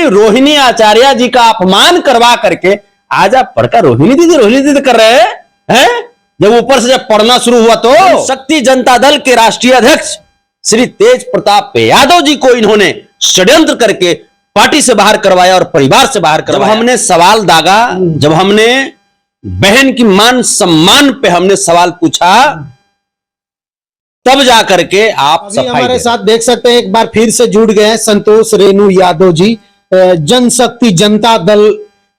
रोहिणी आचार्य जी का अपमान करवा करके आज आप पढ़कर रोहिणी दीदी कर रहे हैं? जब ऊपर से जब पढ़ना शुरू हुआ तो शक्ति जनता दल के राष्ट्रीय अध्यक्ष श्री तेज प्रताप यादव जी को इन्होंने षड्यंत्र करके पार्टी से बाहर करवाया और परिवार से बाहर करवाया। जब हमने सवाल दागा, जब हमने बहन की मान सम्मान पे हमने सवाल पूछा, तब जाकर के आप हमारे साथ देख सकते हैं एक बार फिर से जुड़ गए हैं संतोष रेणु यादव जी, जनशक्ति जनता दल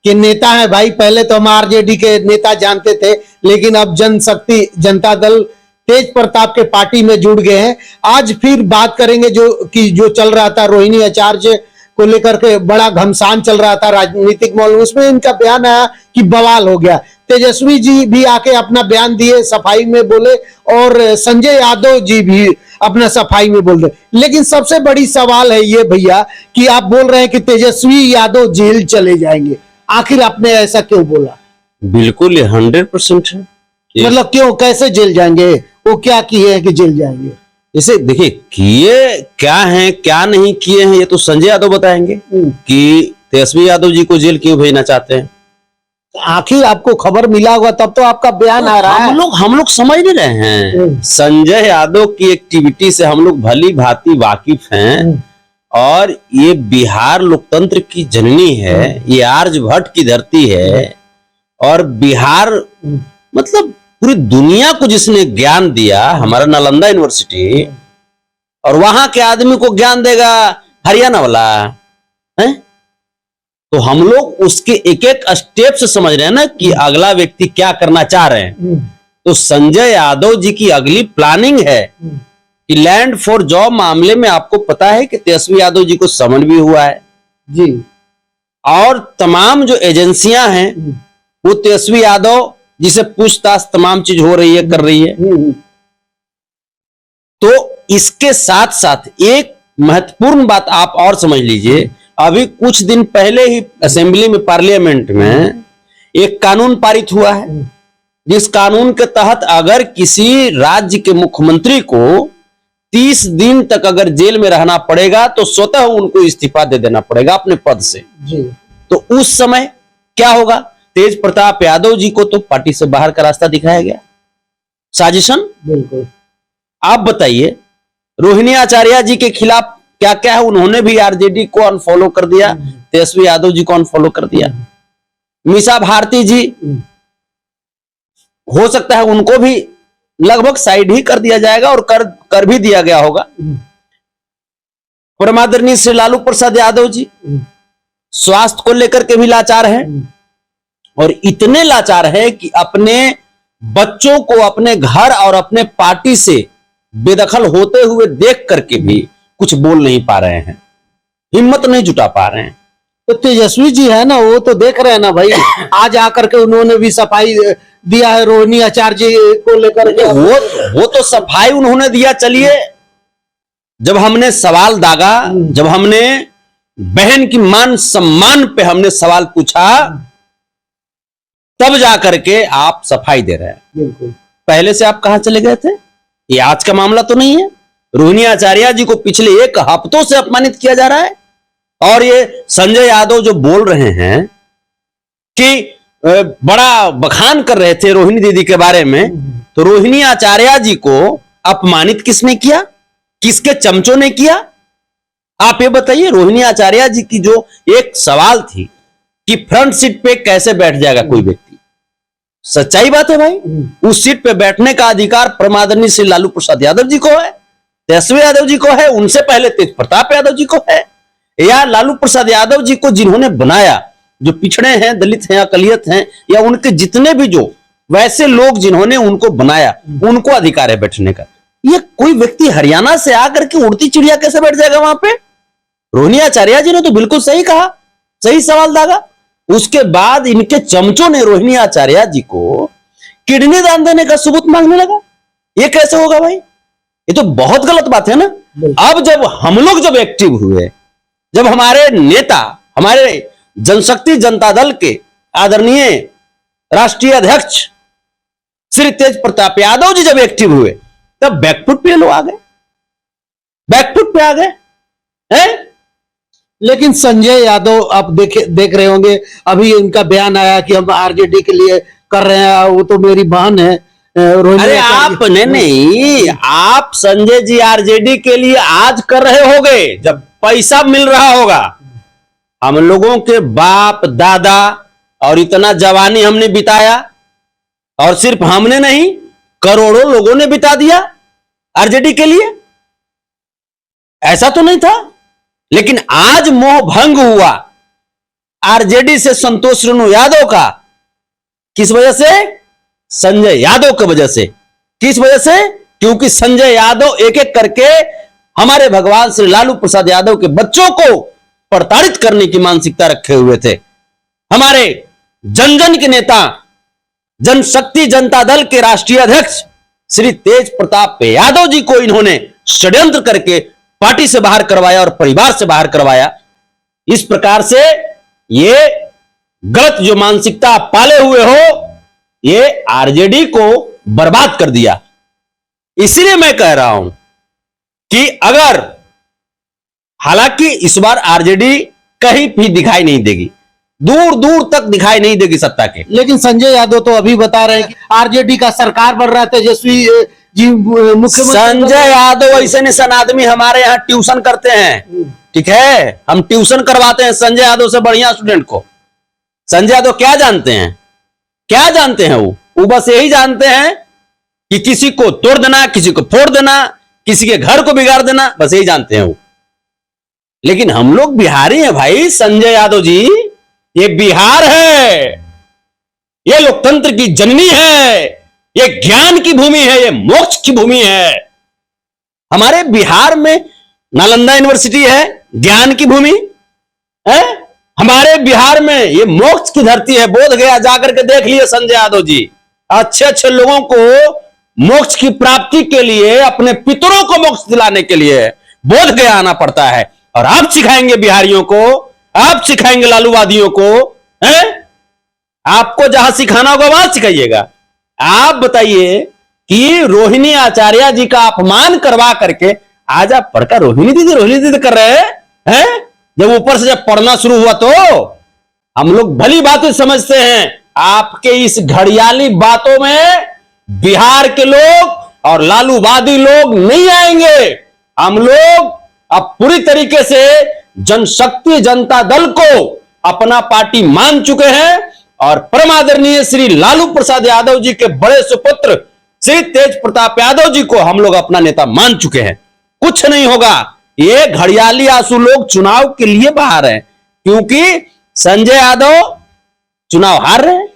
के नेता हैं भाई। पहले तो हम आरजेडी के नेता जानते थे, लेकिन अब जनशक्ति जनता दल तेज प्रताप के पार्टी में जुड़ गए हैं। आज फिर बात करेंगे जो चल रहा था रोहिणी आचार्य को लेकर के, बड़ा घमसान चल रहा था राजनीतिक माहौल, उसमें इनका बयान आया कि बवाल हो गया। तेजस्वी जी भी आके अपना बयान दिए, सफाई में बोले, और संजय यादव जी भी अपना सफाई में बोल रहे। लेकिन सबसे बड़ी सवाल है ये भैया कि आप बोल रहे हैं कि तेजस्वी यादव जेल चले जाएंगे, आखिर आपने ऐसा क्यों बोला? बिल्कुल 100% है। मतलब क्यों, कैसे जेल जाएंगे? वो क्या किए हैं कि जेल जाएंगे? इसे देखिए, किए क्या हैं क्या नहीं किए हैं ये तो संजय यादव बताएंगे कि तेजस्वी यादव जी को जेल क्यों भेजना चाहते हैं। आखिर आपको खबर मिला होगा तब तो आपका बयान आ रहा है। हम लोग समझ नहीं रहे हैं। संजय यादव की एक्टिविटी से हम लोग भली भांति वाकिफ हैं, और ये बिहार लोकतंत्र की जननी है, ये आर्यभट्ट की धरती है, और बिहार मतलब पूरी दुनिया को जिसने ज्ञान दिया, हमारा नालंदा यूनिवर्सिटी, और वहां के आदमी को ज्ञान देगा हरियाणा वाला है। तो हम लोग उसके एक एक स्टेप से समझ रहे हैं ना कि अगला व्यक्ति क्या करना चाह रहे हैं। तो संजय यादव जी की अगली प्लानिंग है कि लैंड फॉर जॉब मामले में आपको पता है कि तेजस्वी यादव जी को समन भी हुआ है जी, और तमाम जो एजेंसियां हैं वो तेजस्वी यादव जिसे पूछताछ तमाम चीज हो रही है, कर रही है। तो इसके साथ साथ एक महत्वपूर्ण बात आप और समझ लीजिए, अभी कुछ दिन पहले ही असेंबली में, पार्लियामेंट में एक कानून पारित हुआ है, जिस कानून के तहत अगर किसी राज्य के मुख्यमंत्री को 30 दिन तक अगर जेल में रहना पड़ेगा तो स्वतः उनको इस्तीफा दे देना पड़ेगा अपने पद से जी। तो उस समय क्या होगा? तेज प्रताप यादव जी को तो पार्टी से बाहर का रास्ता दिखाया गया, साजिशन। बिल्कुल। आप बताइए, रोहिणी आचार्य जी के खिलाफ क्या क्या है? उन्होंने भी आरजेडी को अनफॉलो कर दिया, तेजस्वी यादव जी को अनफॉलो कर दिया। मीसा भारती जी, हो सकता है उनको भी लगभग साइड ही कर दिया जाएगा, और कर भी दिया गया होगा। परमादरणीय श्री लालू प्रसाद यादव जी स्वास्थ्य को लेकर के भी लाचार हैं, और इतने लाचार है कि अपने बच्चों को अपने घर और अपने पार्टी से बेदखल होते हुए देख करके भी कुछ बोल नहीं पा रहे हैं, हिम्मत नहीं जुटा पा रहे हैं। तो तेजस्वी जी है ना, वो तो देख रहे हैं ना भाई, आज आकर के उन्होंने भी सफाई दिया है रोहिणी आचार्य को लेकर के। वो तो सफाई उन्होंने दिया। चलिए, जब हमने सवाल दागा, जब हमने बहन की मान सम्मान पे हमने सवाल पूछा, तब जाकर के आप सफाई दे रहे हैं। बिल्कुल। पहले से आप कहां चले गए थे? ये आज का मामला तो नहीं है। रोहिणी आचार्य जी को पिछले 1 हफ्तों से अपमानित किया जा रहा है, और ये संजय यादव जो बोल रहे हैं कि बड़ा बखान कर रहे थे रोहिणी दीदी के बारे में, तो रोहिणी आचार्य जी को अपमानित किसने किया? किसके चमचों ने किया? आप ये बताइए। रोहिणी आचार्य जी की जो एक सवाल थी कि फ्रंट सीट पे कैसे बैठ जाएगा कोई व्यक्ति, सच्चाई बात है भाई, उस सीट पे बैठने का अधिकार परमादरणीय श्री लालू प्रसाद यादव जी को है, तेजस्वी यादव जी को है, उनसे पहले तेज प्रताप यादव जी को है, या लालू प्रसाद यादव जी को जिन्होंने बनाया, जो पिछड़े हैं, दलित हैं, अकलियत हैं, या उनके जितने भी जो वैसे लोग जिन्होंने उनको बनाया, उनको अधिकार है बैठने का। ये कोई व्यक्ति हरियाणा से आकर के उड़ती चिड़िया कैसे बैठ जाएगा वहां पे? रोहिणी आचार्य जी ने तो बिल्कुल सही कहा, सही सवाल दागा। उसके बाद इनके चमचों ने रोहिणी आचार्य जी को किडनी दान देने का सबूत मांगने लगा। ये कैसे होगा भाई? ये तो बहुत गलत बात है ना। अब जब हम लोग जब एक्टिव हुए, जब हमारे नेता, हमारे जनशक्ति जनता दल के आदरणीय राष्ट्रीय अध्यक्ष श्री तेज प्रताप यादव जी जब एक्टिव हुए, तब बैकफुट पे लोग आ गए, बैकफुट पे आ गए हैं। लेकिन संजय यादव आप देख रहे होंगे, अभी उनका बयान आया कि हम आरजेडी के लिए कर रहे हैं, वो तो मेरी बहन है रोहिणी अरे आचार्य। आप नहीं, आप संजय जी आरजेडी के लिए आज कर रहे होगे जब पैसा मिल रहा होगा। हम लोगों के बाप दादा और इतना जवानी हमने बिताया, और सिर्फ हमने नहीं, करोड़ों लोगों ने बिता दिया आरजेडी के लिए। ऐसा तो नहीं था, लेकिन आज मोह भंग हुआ आरजेडी से संतोष रेणु यादव का। किस वजह से? संजय यादव की वजह से। किस वजह से? क्योंकि संजय यादव एक एक करके हमारे भगवान श्री लालू प्रसाद यादव के बच्चों को प्रताड़ित करने की मानसिकता रखे हुए थे। हमारे जन जन के नेता, जनशक्ति जनता दल के राष्ट्रीय अध्यक्ष श्री तेज प्रताप यादव जी को इन्होंने षड्यंत्र करके पार्टी से बाहर करवाया और परिवार से बाहर करवाया। इस प्रकार से ये गलत जो मानसिकता आप पाले हुए हो, ये आरजेडी को बर्बाद कर दिया। इसलिए मैं कह रहा हूं कि अगर, हालांकि इस बार आरजेडी कहीं भी दिखाई नहीं देगी, दूर दूर तक दिखाई नहीं देगी सत्ता के। लेकिन संजय यादव तो अभी बता रहे हैं कि आरजेडी का सरकार बन रहा है, तेजस्वी जी मुख्यमंत्री। संजय यादव ऐसे निशन आदमी हमारे यहाँ ट्यूशन करते हैं, ठीक है, हम ट्यूशन करवाते हैं संजय यादव से बढ़िया स्टूडेंट को। संजय यादव क्या जानते हैं? क्या जानते हैं? वो बस यही जानते हैं कि किसी को तोड़ देना, किसी को फोड़ देना, किसी के घर को बिगाड़ देना, बस यही जानते हैं वो। लेकिन हम लोग बिहारी हैं भाई। संजय यादव जी, ये बिहार है, ये लोकतंत्र की जननी है, ये ज्ञान की भूमि है, ये मोक्ष की भूमि है। हमारे बिहार में नालंदा यूनिवर्सिटी है, ज्ञान की भूमि है। हमारे बिहार में ये मोक्ष की धरती है। बोध गया जाकर के देख लिए संजय यादव जी। अच्छे अच्छे लोगों को मोक्ष की प्राप्ति के लिए, अपने पितरों को मोक्ष दिलाने के लिए बोध गया आना पड़ता है। और आप सिखाएंगे बिहारियों को, आप सिखाएंगे लालूवादियों को, हैं? आपको जहां सिखाना होगा वहां सिखाइएगा। आप बताइए कि रोहिणी आचार्य जी का अपमान करवा करके आज आप पढ़कर रोहिणी दीदी कर रहे हैं? जब ऊपर से जब पढ़ना शुरू हुआ तो हम लोग भली बातें समझते हैं। आपके इस घड़ियाली बातों में बिहार के लोग और लालूवादी लोग नहीं आएंगे। हम लोग अब पूरी तरीके से जनशक्ति जनता दल को अपना पार्टी मान चुके हैं और परम आदरणीय श्री लालू प्रसाद यादव जी के बड़े सुपुत्र श्री तेज प्रताप यादव जी को हम लोग अपना नेता मान चुके हैं। कुछ नहीं होगा। ये घड़ियाली आंसू लोग चुनाव के लिए बाहर हैं, क्योंकि संजय यादव चुनाव हार रहे हैं,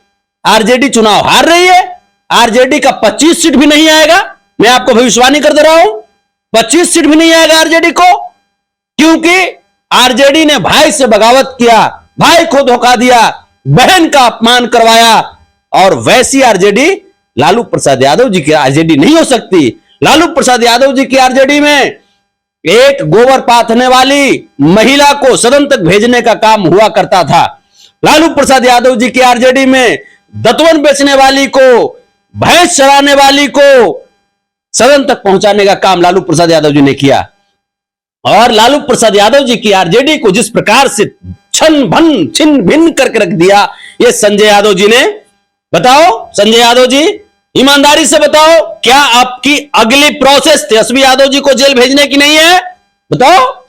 आरजेडी चुनाव हार रही है। आरजेडी का 25 सीट भी नहीं आएगा। मैं आपको भविष्यवाणी कर दे रहा हूं, 25 सीट भी नहीं आएगा आरजेडी को, क्योंकि आरजेडी ने भाई से बगावत किया, भाई को धोखा दिया, बहन का अपमान करवाया। और वैसी आरजेडी लालू प्रसाद यादव जी की आरजेडी नहीं हो सकती। लालू प्रसाद यादव जी की आरजेडी में एक गोबर पाथने वाली महिला को सदन तक भेजने का काम हुआ करता था। लालू प्रसाद यादव जी की आरजेडी में दतवन बेचने वाली को, भैंस चराने वाली को सदन तक पहुंचाने का काम लालू प्रसाद यादव जी ने किया। और लालू प्रसाद यादव जी की आरजेडी को जिस प्रकार से छिन्न भिन्न करके रख दिया ये संजय यादव जी ने। बताओ संजय यादव जी, ईमानदारी से बताओ, क्या आपकी अगली प्रोसेस तेजस्वी यादव जी को जेल भेजने की नहीं है? बताओ,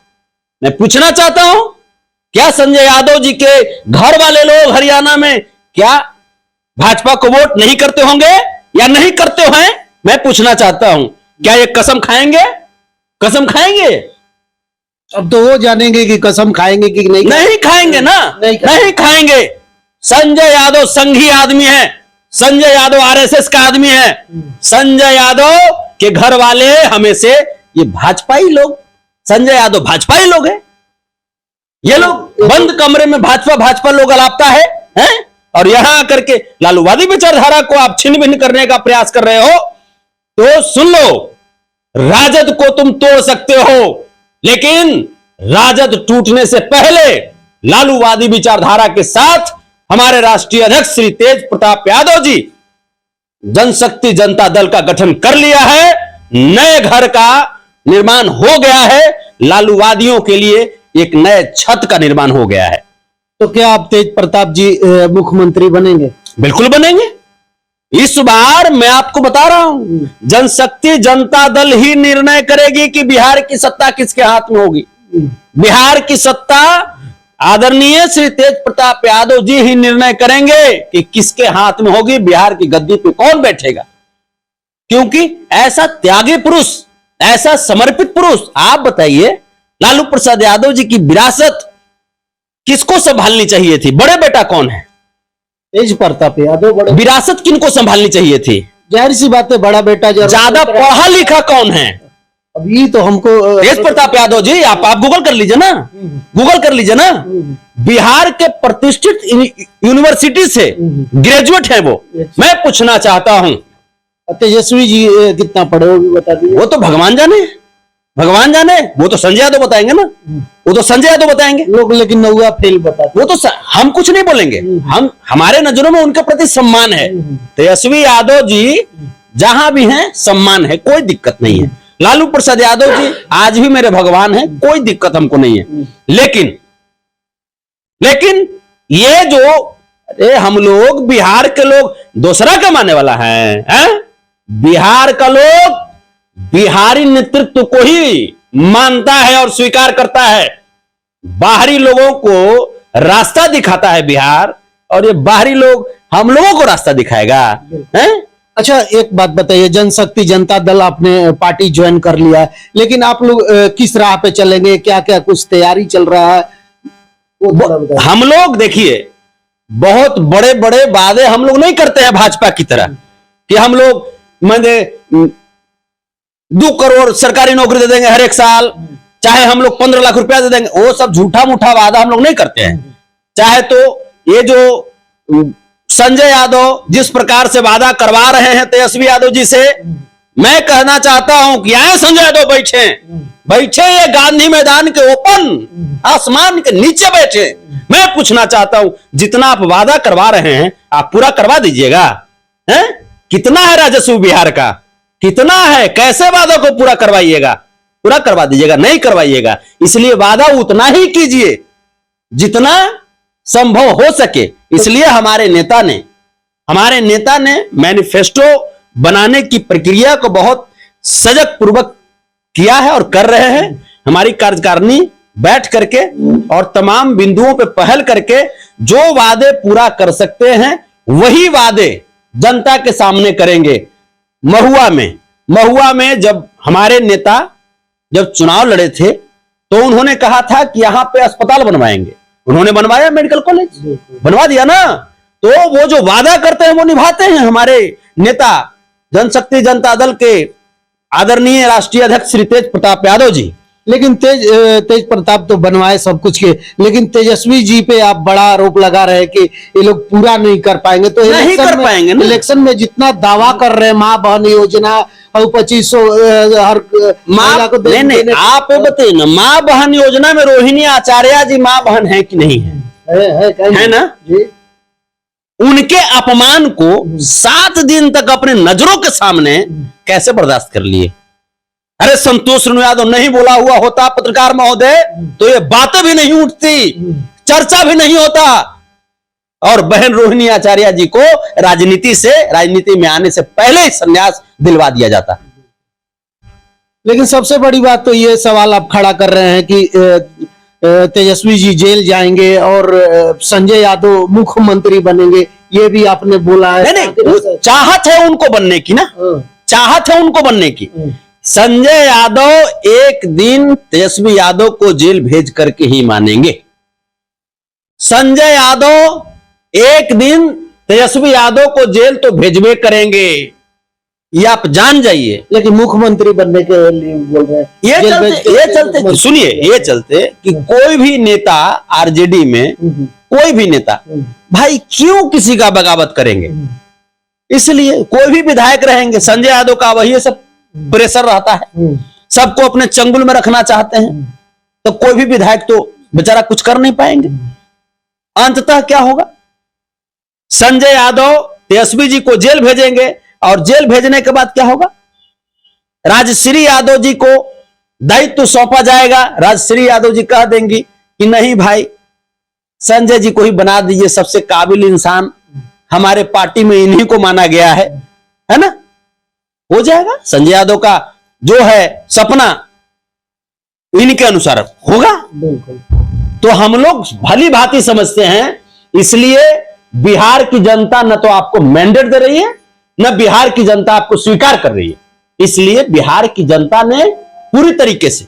मैं पूछना चाहता हूं, क्या संजय यादव जी के घर वाले लोग हरियाणा में क्या भाजपा को वोट नहीं करते होंगे या नहीं करते हैं? मैं पूछना चाहता हूं, क्या ये कसम खाएंगे? कसम खाएंगे? अब तो वो जानेंगे कि कसम खाएंगे कि नहीं। नहीं खाएंगे ना, नहीं खाएंगे। संजय यादव संघी आदमी है, संजय यादव आरएसएस का आदमी है। संजय यादव के घर वाले हमेशा ये भाजपाई लोग, संजय यादव भाजपाई लोग हैं। ये लोग बंद कमरे में भाजपा लोग अलापता है? और यहां आकर के लालूवादी विचारधारा को आप छिन्न भिन्न करने का प्रयास कर रहे हो। तो सुन लो, राजद को तुम तोड़ सकते हो, लेकिन राजद टूटने से पहले लालूवादी विचारधारा के साथ हमारे राष्ट्रीय अध्यक्ष श्री तेज प्रताप यादव जी जनशक्ति जनता दल का गठन कर लिया है। नए घर का निर्माण हो गया है। लालूवादियों के लिए एक नए छत का निर्माण हो गया है। तो क्या आप तेज प्रताप जी मुख्यमंत्री बनेंगे? बिल्कुल बनेंगे। इस बार मैं आपको बता रहा हूं, जनशक्ति जनता दल ही निर्णय करेगी कि बिहार की सत्ता किसके हाथ में होगी। बिहार की सत्ता आदरणीय श्री तेज प्रताप यादव जी ही निर्णय करेंगे कि किसके हाथ में होगी, बिहार की गद्दी पे कौन बैठेगा। क्योंकि ऐसा त्यागी पुरुष, ऐसा समर्पित पुरुष, आप बताइए लालू प्रसाद यादव जी की विरासत किसको संभालनी चाहिए थी? बड़े बेटा कौन है? तेज प्रताप यादव। बड़े विरासत किनको संभालनी चाहिए थी? जाहिर सी बात है, बड़ा बेटा ज्यादा पढ़ा लिखा कौन है? अभी तो हमको तेज प्रताप यादव जी, आप गूगल कर लीजिए ना, गूगल कर लीजिए ना। बिहार के प्रतिष्ठित यूनिवर्सिटी से ग्रेजुएट है वो। मैं पूछना चाहता हूं, तेजस्वी जी कितना पढ़े हो भी बता दीजिए। वो तो भगवान जाने, भगवान जाने, वो तो संजय यादव बताएंगे ना, वो तो संजय यादव बताएंगे। लोग लेकिन नौवा फेल बताते। वो तो हम कुछ नहीं बोलेंगे, हम हमारे नजरों में उनके प्रति सम्मान है। तेजस्वी यादव जी जहां भी हैं सम्मान है, कोई दिक्कत नहीं है। लालू प्रसाद यादव जी आज भी मेरे भगवान हैं, कोई दिक्कत हमको नहीं है। लेकिन ये जो, अरे हम लोग बिहार के लोग दूसरा कमाने वाला है? बिहार का लोग बिहारी नेतृत्व को ही मानता है और स्वीकार करता है। बाहरी लोगों को रास्ता दिखाता है बिहार, और ये बाहरी लोग हम लोगों को रास्ता दिखाएगा। अच्छा, एक बात बताइए, जनशक्ति जनता दल आपने पार्टी ज्वाइन कर लिया है, लेकिन आप लोग किस राह पे चलेंगे? क्या क्या कुछ तैयारी चल रहा है? हम लोग देखिए, बहुत बड़े बड़े वादे हम लोग नहीं करते हैं भाजपा की तरह कि हम लोग 2 करोड़ सरकारी नौकरी दे देंगे हर एक साल, चाहे हम लोग 15 लाख रुपया दे देंगे। वो सब झूठा मूठा वादा हम लोग नहीं करते हैं। चाहे तो ये जो संजय यादव जिस प्रकार से वादा करवा रहे हैं तेजस्वी यादव जी से, मैं कहना चाहता हूं कि आए संजय यादव बैठे ये गांधी मैदान के ओपन आसमान के नीचे बैठे। मैं पूछना चाहता हूं, जितना आप वादा करवा रहे हैं आप पूरा करवा दीजिएगा। कितना है राजस्व बिहार का, कितना है? कैसे वादा को पूरा करवाइएगा? पूरा करवा दीजिएगा? नहीं करवाइएगा। इसलिए वादा उतना ही कीजिए जितना संभव हो सके। इसलिए हमारे नेता ने मैनिफेस्टो बनाने की प्रक्रिया को बहुत सजग पूर्वक किया है और कर रहे हैं। हमारी कार्यकारिणी बैठ करके और तमाम बिंदुओं पे पहल करके जो वादे पूरा कर सकते हैं वही वादे जनता के सामने करेंगे। महुआ में जब हमारे नेता जब चुनाव लड़े थे तो उन्होंने कहा था कि यहां पे अस्पताल बनवाएंगे। उन्होंने बनवाया, मेडिकल कॉलेज बनवा दिया ना। तो वो जो वादा करते हैं वो निभाते हैं हमारे नेता जनशक्ति जनता दल के आदरणीय राष्ट्रीय अध्यक्ष श्री तेज प्रताप यादव जी। लेकिन तेज प्रताप तो बनवाए सब कुछ के, लेकिन तेजस्वी जी पे आप बड़ा आरोप लगा रहे हैं कि ये लोग पूरा नहीं कर पाएंगे। तो नहीं कर पाएंगे ना। इलेक्शन में जितना दावा कर रहे हैं, माँ बहन योजना और 2500 हर महिला को नहीं, आप बताइए ना, माँ बहन योजना में रोहिणी आचार्य जी माँ बहन है कि नहीं है ना जी? उनके अपमान को 7 दिन तक अपने नजरों के सामने कैसे बर्दाश्त कर लिए? अरे संतोष रेणु यादव नहीं बोला हुआ होता पत्रकार महोदय तो ये बातें भी नहीं उठती, चर्चा भी नहीं होता, और बहन रोहिणी आचार्य जी को राजनीति में आने से पहले ही संन्यास दिलवा दिया जाता। लेकिन सबसे बड़ी बात तो ये सवाल आप खड़ा कर रहे हैं कि तेजस्वी जी जेल जाएंगे और संजय यादव मुख्यमंत्री बनेंगे, ये भी आपने बोला है। नहीं, चाहत है उनको बनने की ना, चाहत है उनको बनने की। संजय यादव एक दिन तेजस्वी यादव को जेल भेज करके ही मानेंगे। संजय यादव एक दिन तेजस्वी यादव को जेल तो भेजवे करेंगे, ये आप जान जाइए। लेकिन मुख्यमंत्री बनने के लिए बोल रहे हैं। ये चलते कि कोई भी नेता आरजेडी में, कोई भी नेता भाई क्यों किसी का बगावत करेंगे? इसलिए कोई भी विधायक रहेंगे, संजय यादव का वही सब प्रेशर रहता है, सबको अपने चंगुल में रखना चाहते हैं, तो कोई भी विधायक तो बेचारा कुछ कर नहीं पाएंगे। अंततः क्या होगा? संजय यादव तेजस्वी जी को जेल भेजेंगे और जेल भेजने के बाद क्या होगा? राजश्री यादव जी को दायित्व सौंपा जाएगा, राजश्री यादव जी कह देंगी कि नहीं भाई संजय जी को ही बना दीजिए, सबसे काबिल इंसान हमारे पार्टी में इन्हीं को माना गया है ना, हो जाएगा। संजय यादव का जो है सपना इनके अनुसार होगा। बिल्कुल। तो हम लोग भली भांति समझते हैं, इसलिए बिहार की जनता न तो आपको मैंडेट दे रही है, न बिहार की जनता आपको स्वीकार कर रही है। इसलिए बिहार की जनता ने पूरी तरीके से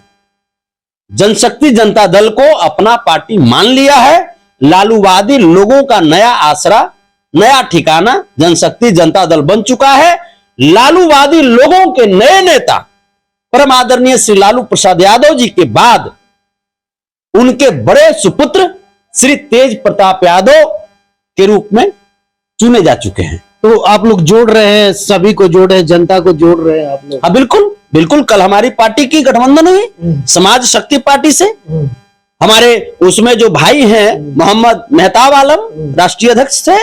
जनशक्ति जनता दल को अपना पार्टी मान लिया है। लालूवादी लोगों का नया आसरा, नया ठिकाना जनशक्ति जनता दल बन चुका है। लालूवादी लोगों के नए नेता परम आदरणीय श्री लालू प्रसाद यादव जी के बाद उनके बड़े सुपुत्र श्री तेज प्रताप यादव के रूप में चुने जा चुके हैं। तो आप लोग जोड़ रहे हैं, सभी को जोड़ रहे हैं, जनता को जोड़ रहे हैं आप लोग? हाँ बिल्कुल बिल्कुल। कल हमारी पार्टी की गठबंधन हुई समाज शक्ति पार्टी से। हमारे उसमें जो भाई हैं मोहम्मद मेहताब आलम राष्ट्रीय अध्यक्ष थे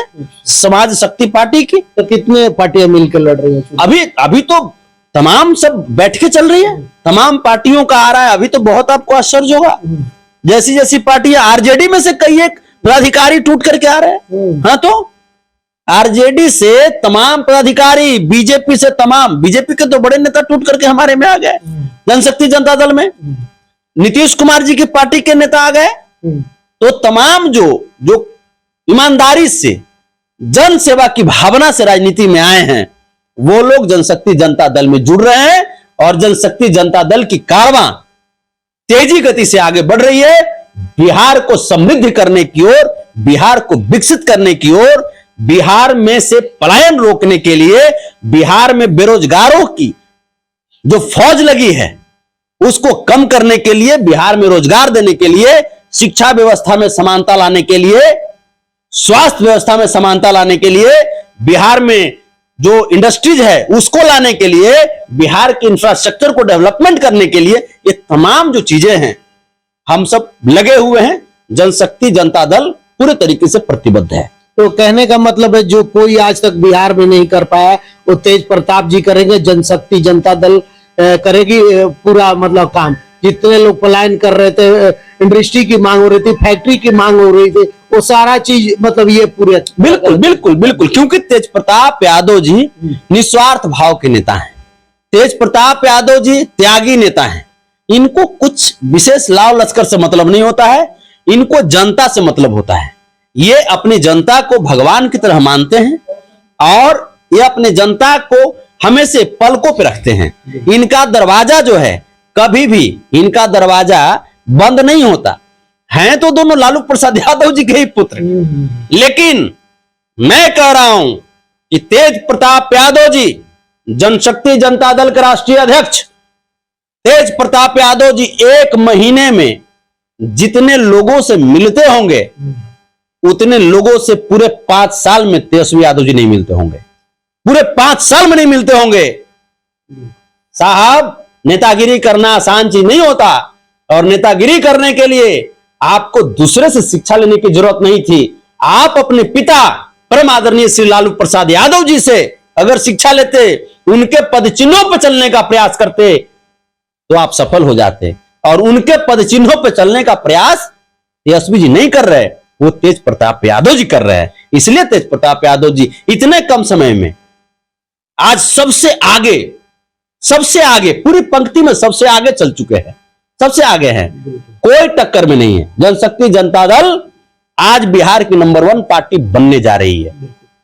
समाज शक्ति पार्टी की। तो कितने पार्टियां मिलकर लड़ रही हैं? अभी तो तमाम सब बैठ के चल रही है, तमाम पार्टियों का आ रहा है। अभी तो बहुत आपको आश्चर्य होगा, जैसी जैसी पार्टियां, आरजेडी में से कई एक पदाधिकारी टूट करके आ रहे हैं। हाँ, तो आरजेडी से तमाम पदाधिकारी, बीजेपी से तमाम, बीजेपी के तो बड़े नेता टूट करके हमारे में आ गए, जनशक्ति जनता दल में। नीतीश कुमार जी की पार्टी के नेता आ गए। तो तमाम जो ईमानदारी से, जन सेवा की भावना से राजनीति में आए हैं, वो लोग जनशक्ति जनता दल में जुड़ रहे हैं। और जनशक्ति जनता दल की कारवां तेजी गति से आगे बढ़ रही है, बिहार को समृद्ध करने की ओर, बिहार को विकसित करने की ओर, बिहार में से पलायन रोकने के लिए, बिहार में बेरोजगारों की जो फौज लगी है उसको कम करने के लिए, बिहार में रोजगार देने के लिए, शिक्षा व्यवस्था में समानता लाने के लिए, स्वास्थ्य व्यवस्था में समानता लाने के लिए, बिहार में जो इंडस्ट्रीज है उसको लाने के लिए, बिहार के इंफ्रास्ट्रक्चर को डेवलपमेंट करने के लिए, ये तमाम जो चीजें हैं हम सब लगे हुए हैं। जनशक्ति जनता दल पूरे तरीके से प्रतिबद्ध है। तो कहने का मतलब है जो कोई आज तक बिहार में नहीं कर पाया वो तेज प्रताप जी करेंगे, जनशक्ति जनता दल करेगी पूरा मतलब काम। जितने लोग पलायन कर रहे थे, इंडस्ट्री की मांग हो रही थी, फैक्ट्री की मांग हो रही थी, वो सारा चीज मतलब ये पूरे बिल्कुल बिल्कुल बिल्कुल। क्योंकि तेज प्रताप यादव जी निस्वार्थ भाव के नेता हैं। तेज प्रताप यादव जी त्यागी नेता हैं। इनको कुछ विशेष लाव लश्कर से मतलब नहीं होता है, इनको जनता से मतलब होता है। ये अपनी जनता को भगवान की तरह मानते हैं और ये अपने जनता को हमेशा पलकों पे रखते हैं। इनका दरवाजा जो है, कभी भी इनका दरवाजा बंद नहीं होता। हैं तो दोनों लालू प्रसाद यादव जी के ही पुत्र, लेकिन मैं कह रहा हूं कि तेज प्रताप यादव जी जनशक्ति जनता दल के राष्ट्रीय अध्यक्ष तेज प्रताप यादव जी एक महीने में जितने लोगों से मिलते होंगे उतने लोगों से पूरे 5 साल में तेजस्वी यादव जी नहीं मिलते होंगे। पूरे 5 साल में नहीं मिलते होंगे। साहब, नेतागिरी करना आसान चीज नहीं होता और नेतागिरी करने के लिए आपको दूसरे से शिक्षा लेने की जरूरत नहीं थी। आप अपने पिता परम आदरणीय श्री लालू प्रसाद यादव जी से अगर शिक्षा लेते, उनके पद चिन्हों पर चलने का प्रयास करते तो आप सफल हो जाते। और उनके पद चिन्हों पर चलने का प्रयास तेजस्वी जी नहीं कर रहे, वो तेज प्रताप यादव जी कर रहे हैं। इसलिए तेज प्रताप यादव जी इतने कम समय में आज सबसे आगे पूरी पंक्ति में सबसे आगे चल चुके हैं, सबसे आगे हैं, कोई टक्कर में नहीं है। जनशक्ति जनता दल आज बिहार की नंबर 1 पार्टी बनने जा रही है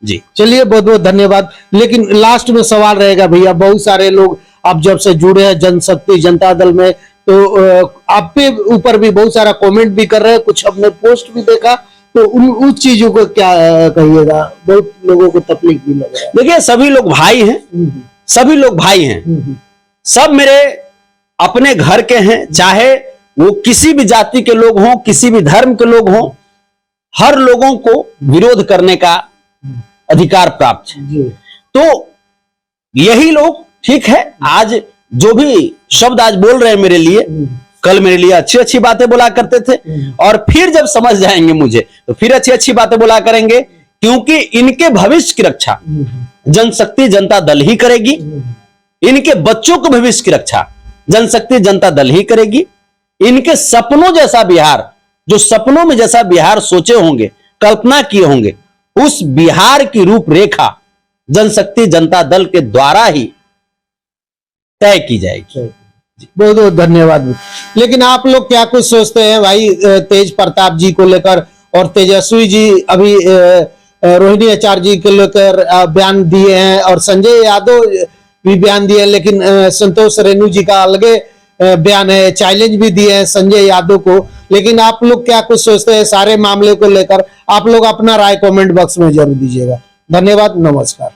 जी। चलिए, बहुत बहुत धन्यवाद। लेकिन लास्ट में सवाल रहेगा भैया, बहुत सारे लोग अब जब से जुड़े हैं जनशक्ति जनता दल में, तो आप पे ऊपर भी बहुत सारा कमेंट भी कर रहे हैं, कुछ अपने पोस्ट भी देखा, तो उस चीजों को क्या कहिएगा? बहुत लोगों को तकलीफ भी लग रहा है। देखिए, सभी लोग भाई हैं, सभी लोग भाई हैं, सब मेरे अपने घर के हैं, चाहे वो किसी भी जाति के लोग हों, किसी भी धर्म के लोग हों, हर लोगों को विरोध करने का अधिकार प्राप्त है। तो यही लोग, ठीक है, आज जो भी शब्द आज बोल रहे हैं मेरे लिए, कल मेरे लिए अच्छी अच्छी बातें बोला करते थे और फिर जब समझ जाएंगे मुझे तो फिर अच्छी अच्छी बातें बोला करेंगे, क्योंकि इनके भविष्य की रक्षा जनशक्ति जनता दल ही करेगी। इनके बच्चों के भविष्य की रक्षा जनशक्ति जनता दल ही करेगी। इनके सपनों जैसा बिहार, जो सपनों में जैसा बिहार सोचे होंगे, कल्पना किए होंगे, उस बिहार की रूपरेखा जनशक्ति जनता दल के द्वारा ही तय की जाएगी। बहुत बहुत धन्यवाद। लेकिन आप लोग क्या कुछ सोचते हैं भाई तेज प्रताप जी को लेकर, और तेजस्वी जी अभी रोहिणी आचार्य जी को लेकर बयान दिए हैं, और संजय यादव भी बयान दिए, लेकिन संतोष रेणु जी का अलगे बयान है, चैलेंज भी दिए हैं संजय यादव को। लेकिन आप लोग क्या कुछ सोचते हैं सारे मामले को लेकर? आप लोग अपना राय कमेंट बॉक्स में जरूर दीजिएगा। धन्यवाद, नमस्कार।